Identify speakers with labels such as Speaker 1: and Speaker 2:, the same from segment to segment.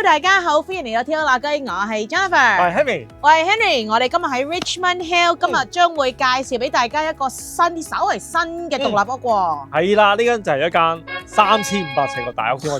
Speaker 1: 大家好，歡迎嚟到天空辣雞，我係 Jennifer，
Speaker 2: 我係 Henry，
Speaker 1: 我係 Henry， 我哋今日喺 Richmond Hill， 今日將會介紹俾大家一個稍為新嘅獨立屋喎。
Speaker 2: 係啦，呢間就係一間3500尺嘅大屋添，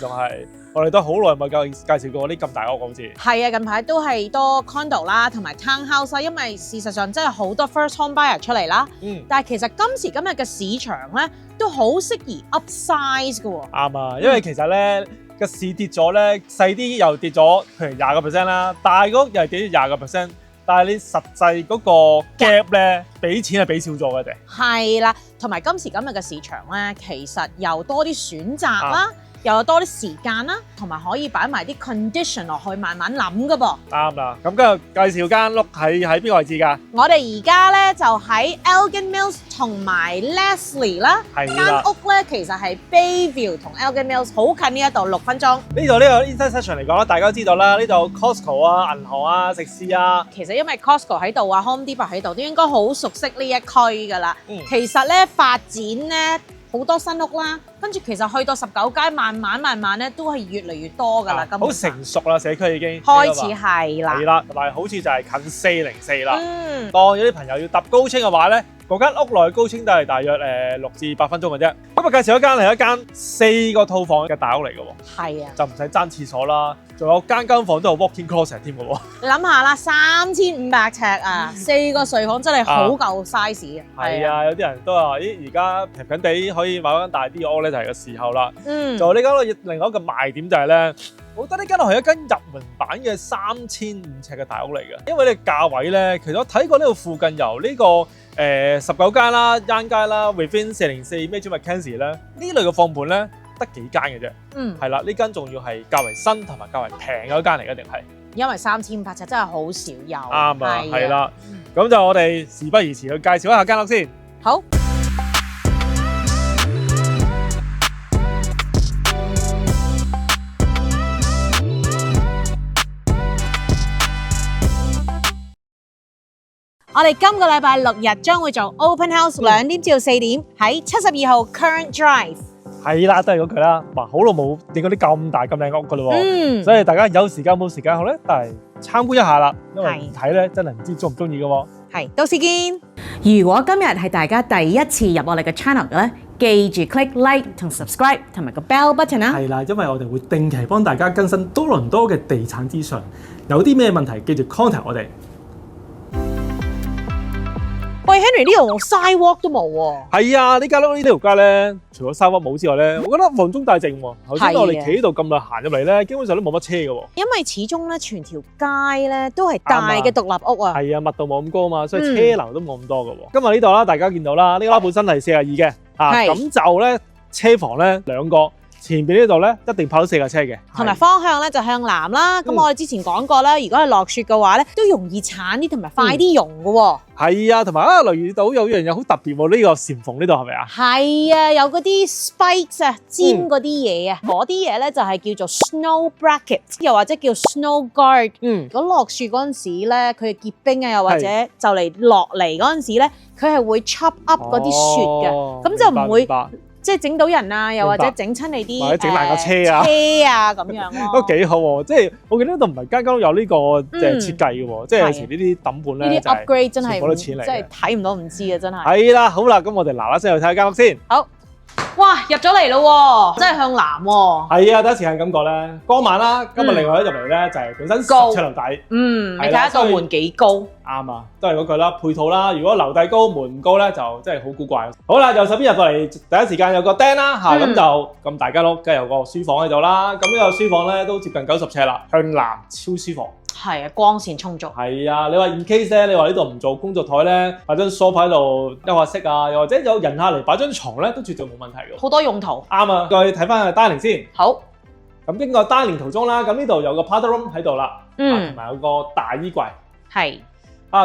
Speaker 2: 我哋都好耐冇介紹過呢咁大屋好似。
Speaker 1: 係啊，近排都係多 condo 啦，同埋 townhouse 啦，因為事實上真係好多 first home buyer 出嚟啦。但係其實今時今日嘅市場咧，都好適宜 upsize 嘅喎。
Speaker 2: 啱啊，因為其實咧個市跌咗咧，細啲又跌咗，譬如20%啦，大屋又係跌咗20%。但係你實際嗰個 gap 咧，俾錢係俾少咗嘅啫。
Speaker 1: 係啦，同埋今時今日嘅市場咧，其實又多啲選擇啦。又有多啲時間啦，同埋可以擺埋啲 condition 落去，慢慢諗噶噃。
Speaker 2: 啱啦，咁今日介紹間屋喺邊個位置㗎？
Speaker 1: 我哋而家咧就喺 Elgin Mills 同埋 Leslie 啦。
Speaker 2: 係啦，
Speaker 1: 間屋咧其實係 Bayview 同 Elgin Mills 好近呢一度6分鐘。
Speaker 2: 呢度呢個 intersection 嚟講啦，大家都知道啦，呢度 Costco 啊、銀行啊、食肆啊。
Speaker 1: 其實因為 Costco 喺度啊 ，Home Depot 喺度，都應該好熟悉呢一區㗎啦。其實咧發展咧好多新屋啦。跟住其實去到19街，慢慢咧都係越嚟越多㗎啦。
Speaker 2: 好成熟啦，社區已經
Speaker 1: 開始係啦。
Speaker 2: 係啦，同埋好處就係近404啦。當有啲朋友要搭高清嘅話咧，嗰間屋內高清都係大約6至8分鐘嘅啫。今日介紹一間4個套房嘅大屋嚟嘅喎。係啊，就唔使爭廁所啦，仲有間房都有 walk-in closet 添嘅喎。
Speaker 1: 你諗下啦，3500尺啊，4個睡房真係好夠 size 啊。
Speaker 2: 係啊，有啲人都話：咦，而家平平地可以買間大啲嘅屋咧，就係個時候啦。就呢間屋另外一個賣點就係咧，我覺得呢間屋係一間入門版嘅3500尺嘅大屋嚟嘅，因為呢個價位咧，其實我睇過呢度附近由呢個19街啦、Young 街啦、Within 404 Major Mackenzie 咧，呢類嘅放盤咧得幾間嘅啫。係啦，呢間仲要係較為新同埋較為平嘅一間嚟嘅，定係？因為
Speaker 1: 3500尺真係好少有。
Speaker 2: 啱啊，係啦。咁就我哋事不宜遲，去介紹一下間屋先。
Speaker 1: 好。我哋今個禮拜6日將會做 open house 2點至到4點喺72號 Current Drive。
Speaker 2: 係啦，都係嗰句啦。哇，好耐冇見過啲咁大咁靚屋噶啦喎。所以大家有時間冇時間好咧，但係參觀一下啦。因為唔睇咧，真係唔知中唔中意噶喎。
Speaker 1: 係，到時見。如果今日係大家第一次入我哋嘅 channel 嘅咧，記住 click like 同 subscribe 同埋個 bell button 啊。
Speaker 3: 係啦，因為我哋會定期幫大家更新多倫多嘅地產資訊。有啲咩問題，記住 contact 我哋。
Speaker 1: 喂 Henry， 呢度 sidewalk 都冇喎。
Speaker 2: 係啊，呢條街咧，除咗 sidewalk 冇之外咧，我覺得房中大靜喎。頭先我哋企喺度咁耐行入嚟咧，基本上都冇乜車嘅喎。
Speaker 1: 因為始終咧，全條街咧都係大嘅獨立屋啊。
Speaker 2: 係啊，密度冇咁高啊嘛，所以車流都冇咁多嘅喎。今日呢度啦，大家見到啦，呢個本身係42嘅，咁就咧車房咧2個。前邊呢度咧一定跑到4架車嘅，
Speaker 1: 同埋方向咧就向南啦。咁我哋之前講過啦，如果係落雪嘅話咧，都容易鏟啲同埋快啲溶嘅喎。
Speaker 2: 係啊，同埋留意到有樣嘢好特別喎，呢個簷篷呢度係咪啊？
Speaker 1: 係啊，有嗰啲 spikes 啊，尖嗰啲嘢啊，嗰啲嘢咧就係叫做 snow bracket， 又或者叫 snow guard。如果落雪嗰陣時咧，佢結冰啊，又或者就嚟落嚟嗰陣時咧，佢係會 chop up 嗰啲雪嘅，咁就唔會。即係整到人啊，又或者整親你啲，
Speaker 2: 或者整爛個車啊
Speaker 1: 咁樣咯，
Speaker 2: 都幾好喎！即係我見呢度唔係間間都有呢個設計嘅喎，即係有時呢啲揼盤咧，
Speaker 1: 呢啲 upgrade 真係
Speaker 2: 好多錢嚟，
Speaker 1: 真係睇唔到唔知啊！真係。
Speaker 2: 係啦，好啦，咁我哋嗱聲去睇下間屋先。
Speaker 1: 好。哇，入咗嚟咯喎，真係向南喎。
Speaker 2: 係啊，第一時間感覺咧，光猛啦。今日另外一入嚟咧就係本身17樓底。
Speaker 1: 你睇下道門幾高。
Speaker 2: 啱啊，都係嗰句啦，配套啦。如果樓底高門唔高咧，就真係好古怪。好啦，右手邊入到嚟，第一時間有個釘啦嚇，咁就咁大間屋，梗係有個書房喺度啦。咁呢個書房咧都接近90尺啦，向南超舒服。
Speaker 1: 係啊，光線充足。
Speaker 2: 係啊，你話 in case 咧，你話呢度唔做工作台咧，擺張梳化喺度休下息啊，又或者有人客嚟擺張床咧，都絕對冇問題嘅。
Speaker 1: 好多用途。
Speaker 2: 啱啊，再睇翻個 dining 先。
Speaker 1: 好。
Speaker 2: 咁經過 dining 途中啦，咁呢度有個 powder room 喺度啦，同埋有個大衣櫃。
Speaker 1: 係。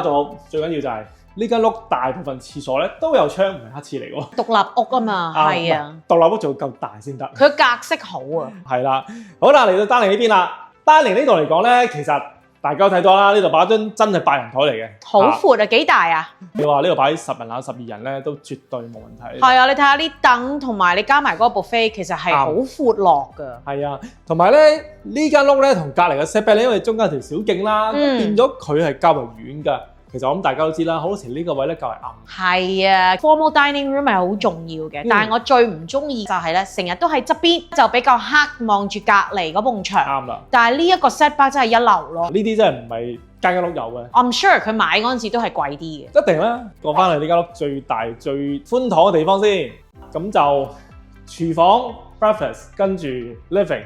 Speaker 2: 仲有最緊要就係呢間屋大部分廁所咧都有窗，唔係黑廁嚟喎。
Speaker 1: 獨立屋啊嘛，係啊。
Speaker 2: 獨立屋仲要夠大先得。佢
Speaker 1: 格式好啊。
Speaker 2: 係啦，好啦，嚟到 dining 呢邊啦。dining 呢度嚟講咧，其實大家都睇到啦，呢度擺張真係8人台嚟嘅，
Speaker 1: 好闊啊，幾大啊？
Speaker 2: 你話呢度擺10人啊、12人咧，都絕對冇問題。
Speaker 1: 係啊，你睇下啲凳同埋你加埋嗰個 buffet，其實係好闊落㗎。
Speaker 2: 係啊，同埋咧呢間屋咧同隔離嘅 setback 咧，因為中間有條小徑啦，變咗佢係較為遠㗎。其實我諗大家都知啦，好多時呢個位咧較為暗。
Speaker 1: 係啊 ，formal dining room 係好重要嘅，但係我最唔中意就係咧，成日都喺側邊，就比較黑望住隔離嗰埲牆。
Speaker 2: 啱啦，
Speaker 1: 但係呢一個 setback 真係一流咯。
Speaker 2: 呢啲真係唔係間屋有嘅。
Speaker 1: I'm sure 佢買嗰陣時都係貴啲嘅。
Speaker 2: 一定啦，過翻嚟呢間屋最大最寬敞嘅地方先，咁就廚房 breakfast 跟住 living。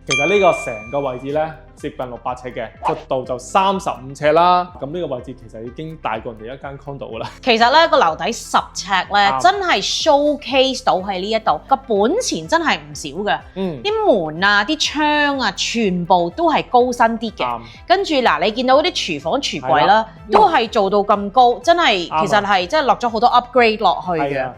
Speaker 2: 其實呢個成個位置咧，接近600尺嘅，闊度就35尺啦。咁呢個位置其實已經大過人哋一間 condo 噶啦。
Speaker 1: 其實咧個樓底10尺咧，真係 showcase 到喺呢一度個本錢真係唔少嘅。啲門啊、啲窗啊，全部都係高身啲嘅。跟住嗱，你見到嗰啲廚房櫥櫃啦，都係做到咁高，真係其實係真係落咗好多 upgrade 落去嘅。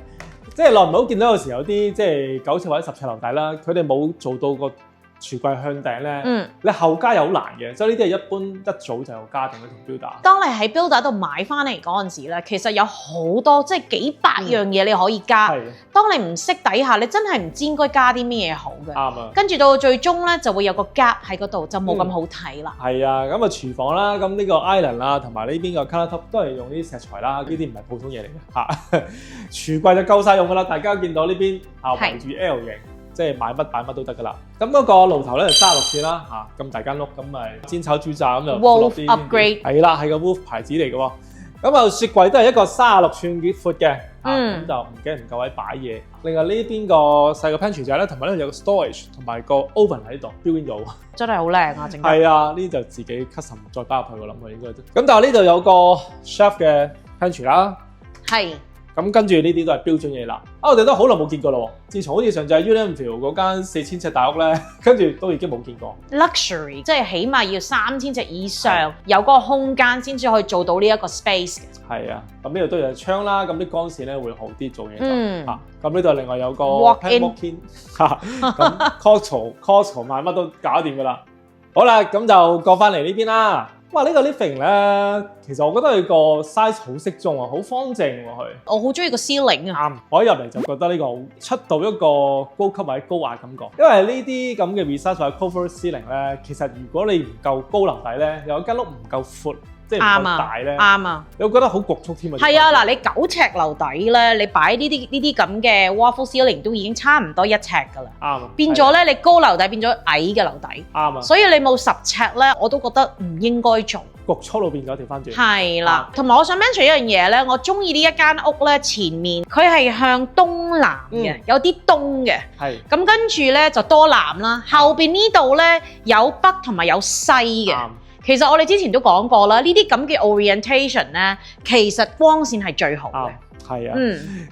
Speaker 2: 即係耐唔到見到有時有啲即係9尺或者10尺樓底啦，佢哋冇做到個櫥櫃向頂咧，你後加又好難嘅，所以呢啲係一般一早就有家定嘅同 builder。當
Speaker 1: 你喺 builder 度買翻嚟嗰陣時咧，其實有好多即係幾百樣嘢你可以加。當你唔識底下，你真係唔知應該加啲咩嘢好嘅。啱啊。跟住到最終咧，就會有個 gap 喺嗰度，就冇咁好睇啦。係啊，
Speaker 2: 咁啊廚房啦，咁呢個 island 啦，同埋呢邊個 countertop 都係用呢啲石材啦，呢啲唔係普通嘢嚟嘅嚇。櫥櫃就夠晒用噶啦，大家見到呢邊圍住 L 型。即係買乜擺乜都得㗎啦。咁嗰個爐頭咧就36寸啦嚇，咁大間屋咁咪煎炒煮炸咁就落啲
Speaker 1: upgrade
Speaker 2: 係啦，係個 Wolf 牌子嚟嘅喎。咁啊雪櫃都係一個36寸幾闊嘅，咁就唔驚唔夠位擺嘢。另外呢邊個細個 pantry 仔咧，同埋呢度有個 storage 同埋個 oven 喺度 built in 咗，真係好靚啊！整係啊，呢就自己 custom 再包入去我諗佢應該都。咁但係呢度有個 chef 嘅 pantry 啦，係。咁跟住呢啲都係標準嘢啦。我哋都好耐冇見過啦喎。自從好似上次喺 Universal 嗰間4000尺大屋咧，跟住都已經冇見過。Luxury 即係起碼要3000尺以上，有嗰個空間先至可以做到呢一個 space 嘅。係啊，咁呢度都有窗啦，咁啲光線咧會好啲做嘢就嚇。咁呢度另外有個 walk-in 嚇，咁 Costco 買乜都搞掂噶啦。好啦，咁就過翻嚟呢邊啦。哇！呢個 living 咧，其實我覺得佢個 size 好適中啊，好方正喎佢。我好中意個 ceiling 啊。啱，我一入嚟就覺得呢個出到一個高級或者高壓感覺。因為呢啲咁嘅 recess 或者 covered ceiling 咧，其實如果你唔夠高樓底咧，有間屋唔夠闊，即係唔夠大咧，啱啊，你會覺得好局促添啊。係啊，嗱，你9尺樓底咧，你擺呢啲咁嘅 waffle ceiling 都已經差唔多1尺㗎啦。啱啊。變咗咧，你高樓底變咗矮嘅樓底。啱啊。所以你冇10尺咧，我都覺得唔應該做。局促到變咗調翻轉。係啦，同埋我想 mention 一樣嘢咧，我中意呢一間屋咧，前面佢係向東南嘅，有啲東嘅。係。咁跟住咧就多南啦，後邊呢度咧有北同埋有西嘅。其實我哋之前都講過啦，呢啲咁嘅 orientation 咧，其實光線係最好嘅。係啊，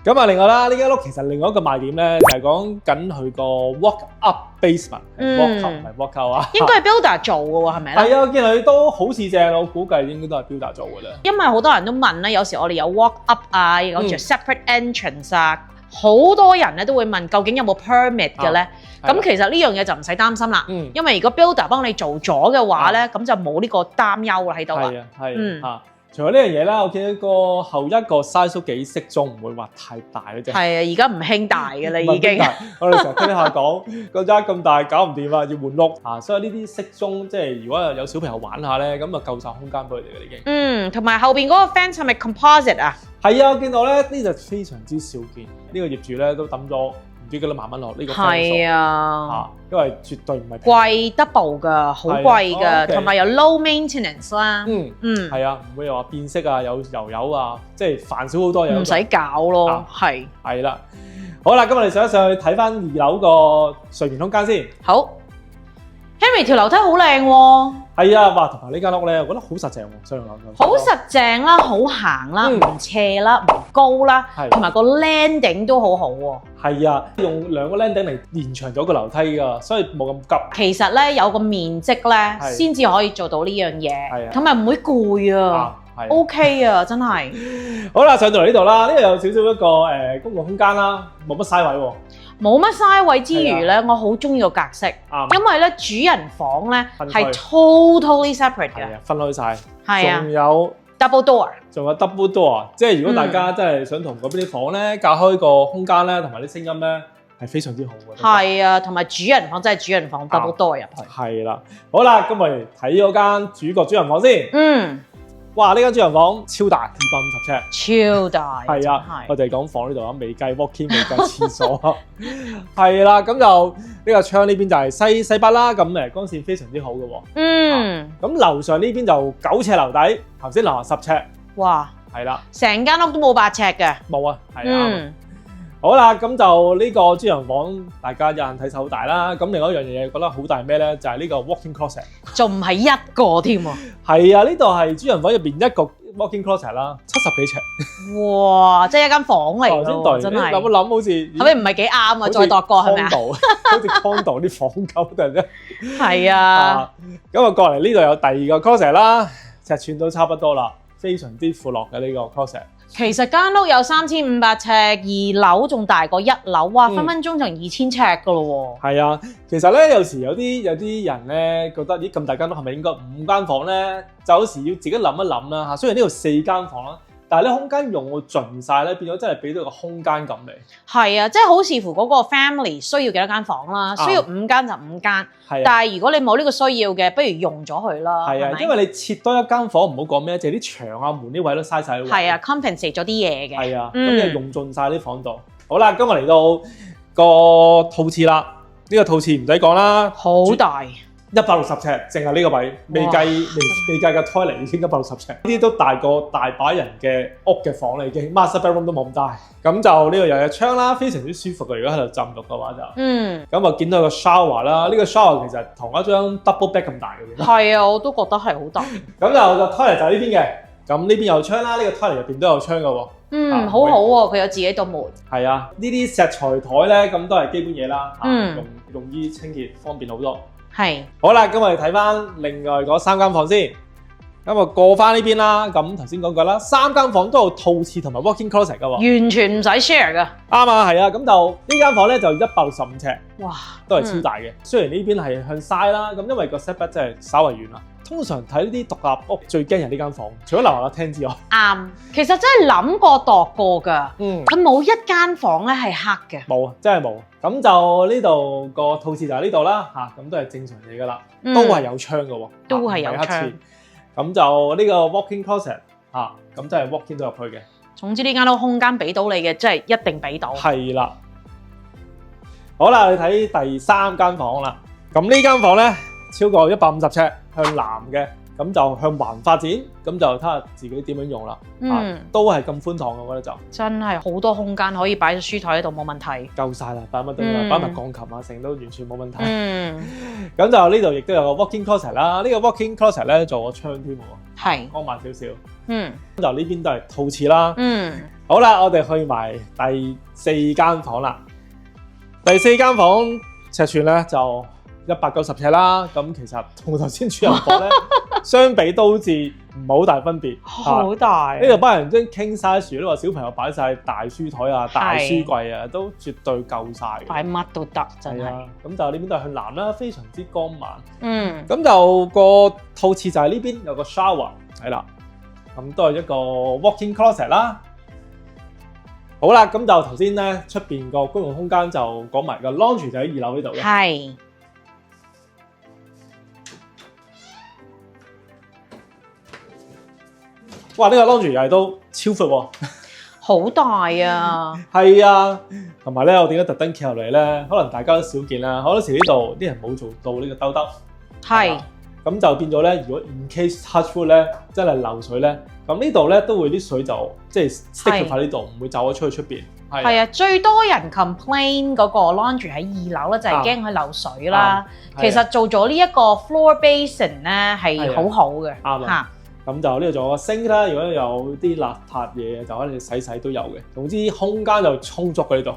Speaker 2: 咁啊，另外啦，呢間屋其實另外一個賣點咧，就係講緊佢個 walk up basement，walk up 唔係 walk out 啊。應該係 builder 做嘅喎，係咪咧？係啊，我見佢都好似正，我估計應該都係 builder 做嘅啦。因為好多人都問咧，有時我哋有 walk up 啊，有著 separate entrance 啊，好多人咧都會問究竟有冇 permit 嘅咧？咁其實呢樣嘢就唔使擔心啦，因為如果 builder 幫你做咗嘅話咧，咁就冇呢個擔憂啦喺度啦。係啊，係啊。除咗呢樣嘢啦，我見到個後一個 size 都幾適中，唔會話太大嘅啫。係啊，而家唔興大嘅啦，已經。我哋成日聽下講個間咁大搞唔掂啊，要換屋啊，所以呢啲適中即係如果有小朋友玩下咧，咁啊夠晒空間俾佢哋嘅已經。同埋後邊嗰個 fence 係咪 composite 啊？係啊，我見到咧呢就非常之少見，呢個業主咧都抌咗唔知幾多萬蚊落呢個 fence。係啊，因為絕對唔係貴 double 㗎，好貴㗎，同埋有 low maintenance 啦。係啊，唔會又話變色啊，有油啊，即係煩少好多嘢。唔使搞咯，係啦。好啦，咁我哋上去睇翻2樓個睡眠空間先。好。Henry 條樓梯好靚喎，係啊，哇！同埋呢間屋咧，我覺得好實淨喎，上樓梯好實淨啦，好行啦，唔斜啦，唔高啦，同埋個 landing 都好好喎。係啊，用2個 landing 嚟延長咗個樓梯㗎，所以冇咁急。其實咧有個面積咧，先至可以做到呢樣嘢，同埋唔會攰啊。係
Speaker 1: OK 啊，真係。
Speaker 2: 好啦，上到嚟呢度啦，呢度有少少一個公共空間啦，冇乜嘥位喎。
Speaker 1: 冇乜嘥位之餘咧，我好中意個格式，因為咧主人房咧係 totally separate 嘅，
Speaker 2: 分開晒，
Speaker 1: 係啊，
Speaker 2: 仲有
Speaker 1: double door，
Speaker 2: 仲有 double door，即係如果大家真係想同嗰邊啲房咧隔開個空間咧，同埋啲聲音咧係非常之好嘅。係
Speaker 1: 啊，同埋主人房真係主人房 double door 入去。
Speaker 2: 係啦，好啦，今日睇嗰間主角主人房先。哇！呢間主人房超大，250
Speaker 1: 尺，超大。
Speaker 2: 係啊，我哋講房呢度啊，未計 walk-in， 未計廁所。係啦，咁就呢個窗呢邊就係西北啦，咁光線非常之好嘅喎。咁樓上呢邊就9尺樓底，頭先樓下10尺。哇！係啦，
Speaker 1: 成間屋都冇8尺嘅。
Speaker 2: 冇啊，係啊。好啦，咁就呢個主人房，大家有眼睇手好大啦。咁另外一樣嘢覺得好大咩咧？就係呢個 walk-in closet， 仲唔係一個添喎？係啊，呢度係主人房入邊一個 walk-in closet 啦，70幾尺。哇！即係一間房嚟咯，真係。諗一諗好似係咪唔係幾啱啊？再度過係咪啊？好似 condo 啲房咁突然間。係啊。咁啊過嚟呢度有第二個 closet 啦，尺寸都差不多啦，非常之闊落嘅呢個 closet。
Speaker 1: 其實間屋有3500尺，2樓仲大過1樓，哇！分分鐘就2000尺噶咯喎。係啊，其實咧有時有啲人咧覺得咦咁大間屋係咪應該5間房咧？就有時要自己諗一諗啦嚇。雖然呢度4間房啦，但係咧空間用到盡晒咧，變咗真係俾到個空間感嚟。係啊，即係好視乎嗰個 family 需要幾多間房啦。需要5間就5間，但係如果你冇呢個需要嘅，不如用咗佢啦。係啊，因為你設多一間房唔好講咩，就係啲牆啊門啲位都嘥晒。係啊 ，compensate 咗啲嘢嘅。係啊，咁你用盡晒啲房度。好啦，今日嚟到個套廁啦，呢個套廁唔使講啦，好大。160尺，淨係呢個位，未計個 toilet 已經160尺，呢啲都大過大把人嘅屋嘅房啦已經 ，master bedroom 都冇咁大。咁就呢度又有窗啦，非常之舒服嘅。如果喺度浸浴嘅話就，咁啊見到個 shower 啦，呢個 shower 其實同一張 double bed 咁大嘅。係啊，我都覺得係好大。咁就個 toilet 就係呢邊嘅，咁呢邊有窗啦，呢個 toilet 入邊都有窗嘅喎。好好喎，佢有自己道門。係啊，呢啲石材台咧，咁都係基本嘢啦，容易清潔，方便好多。係，好啦，咁我哋睇翻另外嗰3間房先，咁啊過翻呢邊啦。咁頭先講過啦，3間房都有套廁同埋 walk-in closet 噶喎，完全唔使 share 噶。啱啊，係啊，咁就呢間房咧就165尺，哇，都係超大嘅。雖然呢邊係向西啦，咁因為個 setback 真係稍為遠啦。通常睇呢啲獨立屋最驚人呢間房，除咗樓下廳之外。啱，其實真係諗過度過㗎。佢冇一間房咧係黑嘅。冇啊，真係冇。咁就呢度個套廁就喺呢度啦，咁都係正常嘢㗎啦，都係有窗㗎喎，都係有窗。咁就呢個 walk-in closet 咁真係 walk-in 到入去嘅。總之呢間屋空間俾到你嘅，真係一定俾到。係啦。好啦，你睇第3間房啦。咁呢間房咧超過150尺。向南嘅，咁就向環發展，咁就睇下自己點樣用啦。都係咁寬敞嘅，我覺得就真係好多空間可以擺咗書台喺度冇問題。夠晒啦，擺乜都啦，擺埋鋼琴啊，成都完全冇問題。咁就呢度亦都有個 walk-in closet 啦，呢個 walk-in closet 咧做個窗添喎，係光猛少少。咁就呢邊都係套廁啦。好啦，我哋去埋第4間房啦。第4間房尺寸咧就190尺啦，咁其實同頭先主人房咧相比都好似唔係好大分別。好大！呢度班人將 king size 都話小朋友擺晒大書台啊、大書櫃啊，都絕對夠晒。擺乜都得，真係。咁就呢邊都係向南啦，非常之光猛。咁就個套廁就係呢邊有個 shower， 係啦。咁都係一個 walk-in closet 啦。好啦，咁就頭先咧出邊個公共空間就講埋個 laundry 就喺2樓呢度嘅。係。哇！呢個 laundry 又係都超闊喎，好大啊！係啊，同埋咧，我點解特登企入嚟咧？可能大家都少見啦。好多時呢度啲人冇做到呢個兜兜，係咁就變咗咧。如果 in case touch wood 咧，真係漏水咧，咁呢度咧都會啲水就即係 stick 喺呢度，唔會走咗出去出邊。係啊，最多人 complain 嗰個 laundry 喺2樓咧，就係驚佢漏水啦。其實做咗呢一個 floor basin 咧係好好嘅，嚇。咁就呢度仲有個 sink 啦，如果有啲邋遢嘢就可以洗洗都有嘅。總之空間就充足嘅呢度，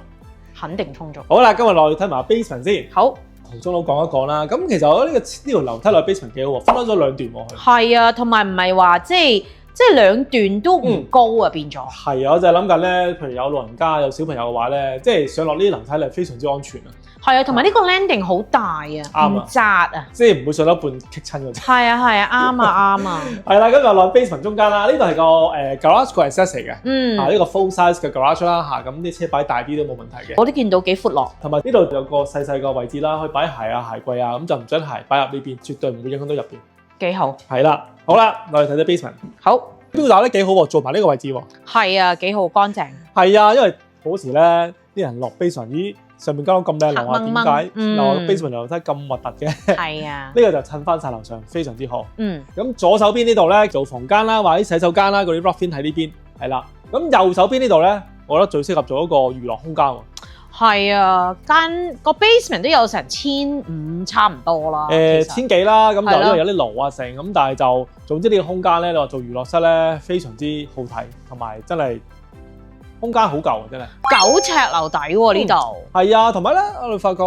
Speaker 1: 肯定充足。好啦，今日落去睇埋 basement 先。好，同鐘佬講一講啦。咁其實我覺得呢條樓梯落 basement 幾好喎，分開咗2段喎。係啊，同埋唔係話即係即係兩段都唔高啊，變咗。
Speaker 2: 係啊，我就係諗緊咧，譬如有老人家有小朋友嘅話咧，即係上落呢啲樓梯咧非常之安全啊。
Speaker 1: 係啊，同埋呢個 landing 好大啊，唔窄啊，
Speaker 2: 即係唔會上到一半棘親嗰隻。
Speaker 1: 係啊，啱啊，啱啊。
Speaker 2: 係啦，咁就落 basement 中間啦，呢度係個garage 個 access 嚟嘅，呢個 full size 嘅 garage 啦嚇，咁啲車擺大啲都冇問題嘅。
Speaker 1: 我都見到幾闊落，
Speaker 2: 同埋呢度有個細細個位置啦，可以擺鞋啊、鞋櫃啊，咁就唔準鞋擺入呢邊，絕對唔會影響到入邊。
Speaker 1: 幾好。
Speaker 2: 係啦，好啦，我哋睇睇 basement。
Speaker 1: 好，
Speaker 2: 標打咧幾好喎，做埋呢個位置喎。
Speaker 1: 係啊，幾好，乾淨。
Speaker 2: 係啊，因為好時咧啲人落 basement 咦〜上面間屋咁靚樓啊，點解樓 basement 樓梯咁核突嘅？
Speaker 1: 係啊，
Speaker 2: 呢個就襯翻晒樓上，非常之好。咁左手邊呢度咧做房間啦，或者洗手間啦，嗰啲 rough in 喺呢邊，係啦。咁右手邊呢度咧，我覺得最適合做一個娛樂空間喎。
Speaker 1: 係啊，個 basement 都有成1500差唔多啦。
Speaker 2: 千幾啦，咁就因為有啲爐啊成，咁但係就總之呢個空間咧，你話做娛樂室咧，非常之好睇，同埋真係。空間好夠啊，真係
Speaker 1: 9尺樓底喎呢度。係
Speaker 2: 啊，同埋咧，我哋發覺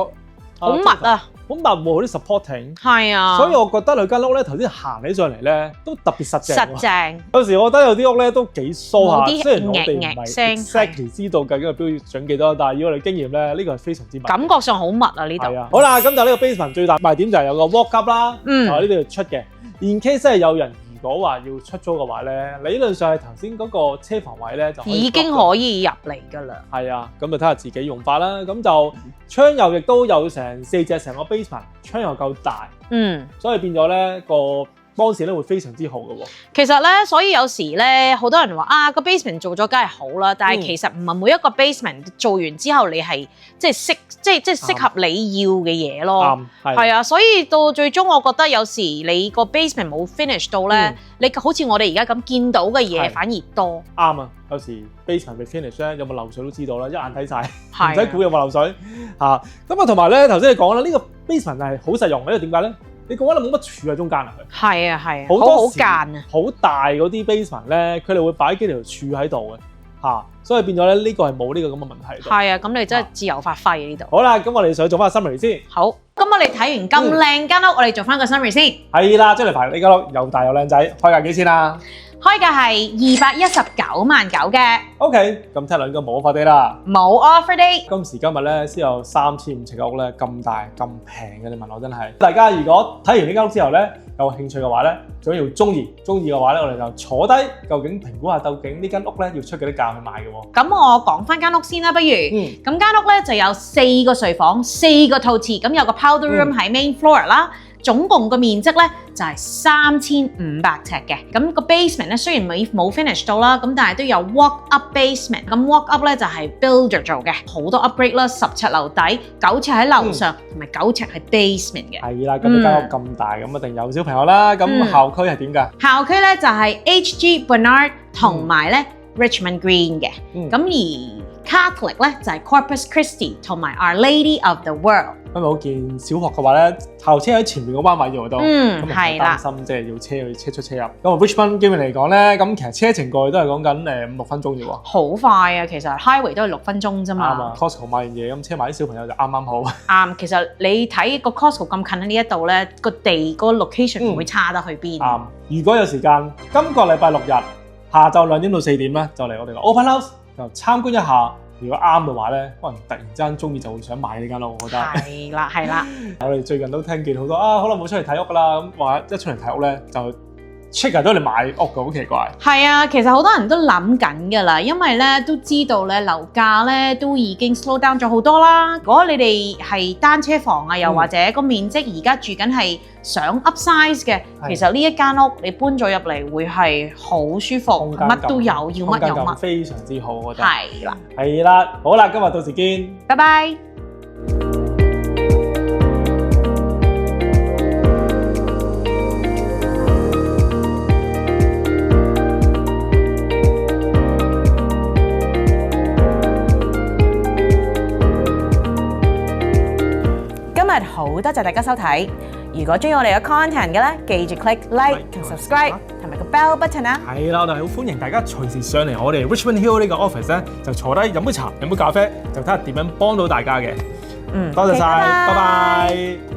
Speaker 1: 好密啊，
Speaker 2: 好密喎，啲 supporting。係
Speaker 1: 啊，
Speaker 2: 所以我覺得佢間屋咧，頭先行起上嚟咧，都特別實淨。
Speaker 1: 實淨。有
Speaker 2: 時我覺得有啲屋咧都幾疏下，雖然我哋唔係 exactly 知道究竟個標準幾多，但係以我哋經驗咧，呢個係非常之密。感
Speaker 1: 覺上好密啊呢度。
Speaker 2: 好啦，咁就呢個 basement 最大賣點就係有個 walk up 啦，喺呢度出嘅。In case 真係有人。如果話要出租嘅話咧，理論上係頭先嗰個車房位咧就
Speaker 1: 已經可以入嚟㗎啦。係
Speaker 2: 啊，咁就睇下自己用法啦。咁就窗又亦都有成4隻，成個 basement 窗又夠大，所以變咗咧個當時咧會非常之好嘅喎。
Speaker 1: 其實咧，所以有時咧，好多人話啊，個 basement 做咗梗係好啦，但係其實唔係每一個 basement 做完之後，你係即係適合你要嘅嘢咯。係啊，所以到最終，我覺得有時你個 basement 冇 finish 到咧，你好似我哋而家咁見到嘅嘢反而多。
Speaker 2: 啱啊，有時 basement 未 finish 咧，有冇漏水都知道啦，一眼睇晒，唔使估有冇漏水嚇。咁啊，同埋咧頭先你講啦，呢個 basement 係好實用嘅，因為點解咧？你覺得冇乜柱喺中間啊？
Speaker 1: 係啊係啊，
Speaker 2: 好多
Speaker 1: 好間啊，
Speaker 2: 好大嗰啲 basement 咧，佢哋會擺幾條柱喺度嘅嚇，所以變咗咧呢個係冇呢個咁嘅問題。
Speaker 1: 係啊，咁你真係自由發揮呢度。
Speaker 2: 好啦，咁我哋想做翻個 summary 先。好，
Speaker 1: 咁我哋睇完咁靚間屋，我哋做翻個 summary 先。
Speaker 2: 係啦，將嚟排呢間屋又大又靚仔，開價幾錢啊？
Speaker 1: 開價係219.9萬嘅。
Speaker 2: OK，咁聽落應該冇 offer day 啦。
Speaker 1: 冇 offer day。
Speaker 2: 今時今日咧，先有3500尺嘅屋咧，咁大咁平嘅，你問我真係。大家如果睇完呢間屋之後咧，有興趣嘅話咧，最緊要中意嘅話咧，我哋就坐低，究竟評估下究竟呢間屋咧要出幾多價去買嘅喎。
Speaker 1: 咁我講翻間屋先啦，不如。咁間屋咧就有4個睡房、4個套廁，咁有個 powder room 喺 main floor 啦。總共個面積咧就係3500尺嘅，咁個 basement 咧雖然冇 finish 到啦，咁但係都有 walk up basement，咁 walk up 咧就係 builder 做嘅，好多 upgrade 啦，10尺樓底，9尺喺樓上，同埋9尺係 basement 嘅。係啦，咁呢間屋咁大，咁一定有小朋友啦。咁校區係點㗎？校區咧就係 HG Bernard 同埋咧 Richmond Green 嘅，咁而 Catholic 咧就係 Corpus Christi 同埋 Our Lady of the World。因為我見小學嘅話咧，校車喺前面嗰班位度都，咁唔擔心即係要車出車入。咁 Richmond 基本嚟講咧，咁其實車程過去都係講緊5-6分鐘啫喎。好快啊，其實 highway 都係6分鐘啫嘛。啱啊 ，Costco 買完嘢咁車埋啲小朋友就啱啱好。啱，其實你睇個 Costco 咁近喺呢一度咧，個地個 location 唔會差得去邊。啱，如果有時間，今個禮拜6日下晝2點到4點咧，就嚟我哋個 Open House 就參觀一下。如果啱嘅話咧，可能突然之間中意就會想買呢間屋，我覺得。係啦，係啦。我哋最近都聽見好多好耐冇出嚟睇屋㗎啦，咁話一出嚟睇屋咧就 check 到你買屋㗎，好奇怪。係啊，其實好多人都諗緊㗎啦，因為咧都知道咧樓價咧都已經 slow down 咗好多啦。如果你哋係單車房啊，又或者個面積而家住緊係想 upsize 嘅，其實呢一間屋你搬咗入嚟會係好舒服，乜都有，要乜有乜，非常之好，我覺得。係啦，係啦，好啦，今日到時見，拜拜。好多謝大家收睇，如果中意我哋嘅 content 嘅咧，記住 click like 同 subscribe 同埋個 bell button 啊！係啦，我哋好歡迎大家隨時上嚟我哋 Richmond Hill 呢個 office 咧，就坐低飲杯茶、飲杯咖啡，就睇下點樣幫到大家嘅。多謝晒，拜拜。